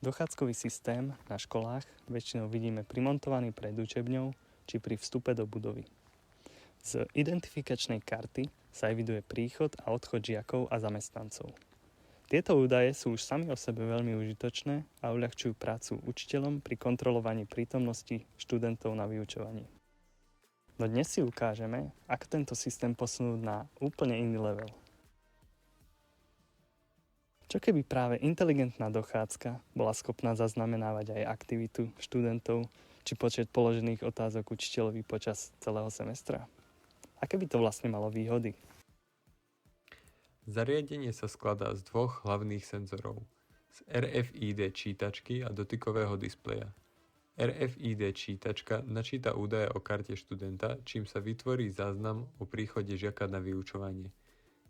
Dochádzkový systém na školách väčšinou vidíme primontovaný pred učebňou či pri vstupe do budovy. Z identifikačnej karty sa eviduje príchod a odchod žiakov a zamestnancov. Tieto údaje sú už sami o sebe veľmi užitočné a uľahčujú prácu učiteľom pri kontrolovaní prítomnosti študentov na vyučovaní. No dnes si ukážeme, ako tento systém posunúť na úplne iný level. Čo keby práve inteligentná dochádzka bola schopná zaznamenávať aj aktivitu študentov či počet položených otázok učiteľovi počas celého semestra? Aké by to vlastne malo výhody? Zariadenie sa skladá z dvoch hlavných senzorov, z RFID čítačky a dotykového displeja. RFID čítačka načíta údaje o karte študenta, čím sa vytvorí záznam o príchode žiaka na vyučovanie.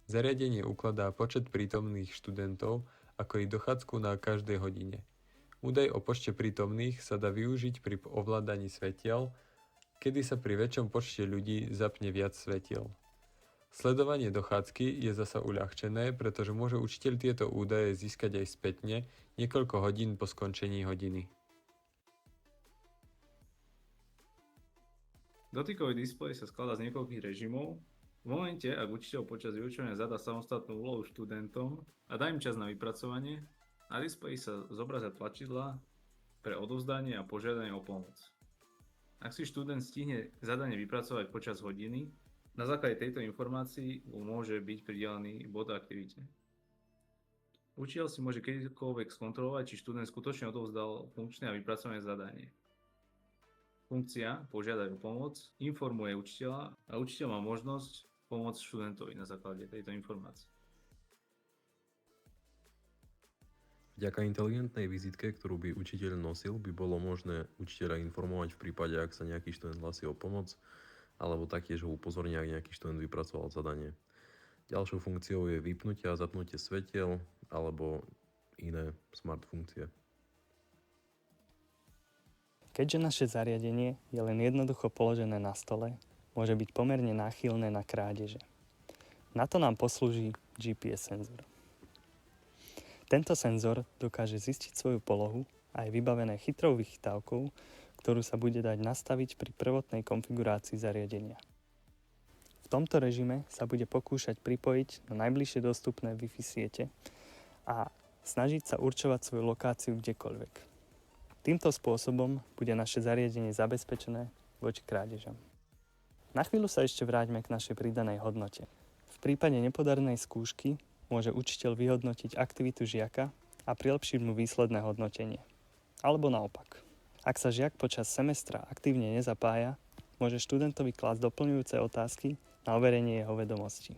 Zariadenie ukladá počet prítomných študentov, ako ich dochádzku na každej hodine. Údaj o počte prítomných sa dá využiť pri ovládaní svetiel, kedy sa pri väčšom počte ľudí zapne viac svetiel. Sledovanie dochádzky je zasa uľahčené, pretože môže učiteľ tieto údaje získať aj spätne niekoľko hodín po skončení hodiny. Dotykový displej sa skladá z niekoľkých režimov. V momente, ak učiteľ počas vyučovania zadá samostatnú úlohu študentom a dá im čas na vypracovanie, na displeji sa zobrazia tlačidlá pre odovzdanie a požiadanie o pomoc. Ak si študent stihne zadanie vypracovať počas hodiny, na základe tejto informácií mu môže byť pridelený bod aktivite. Učiteľ si môže kedykoľvek skontrolovať, či študent skutočne odovzdal funkčné a vypracované zadanie. Funkcia požiadať o pomoc informuje učiteľa a učiteľ má možnosť pomôcť študentovi na základe tejto informácie. Vďaka inteligentnej vizitke, ktorú by učiteľ nosil, by bolo možné učiteľa informovať v prípade, ak sa nejaký študent hlasí o pomoc, alebo taktiež ho upozorní, ak nejaký študent vypracoval zadanie. Ďalšou funkciou je vypnutie a zapnutie svetiel alebo iné smart funkcie. Keďže naše zariadenie je len jednoducho položené na stole, môže byť pomerne náchylné na krádeže. Na to nám poslúži GPS senzor. Tento senzor dokáže zistiť svoju polohu a je vybavené chytrou vychytávkou, ktorú sa bude dať nastaviť pri prvotnej konfigurácii zariadenia. V tomto režime sa bude pokúšať pripojiť na najbližšie dostupné Wi-Fi siete a snažiť sa určovať svoju lokáciu kdekoľvek. Týmto spôsobom bude naše zariadenie zabezpečené voči krádežam. Na chvíľu sa ešte vráťme k našej pridanej hodnote. V prípade nepodarenej skúšky môže učiteľ vyhodnotiť aktivitu žiaka a prilepšiť mu výsledné hodnotenie. Alebo naopak. Ak sa žiak počas semestra aktívne nezapája, môže študentovi klásť doplňujúce otázky na overenie jeho vedomostí.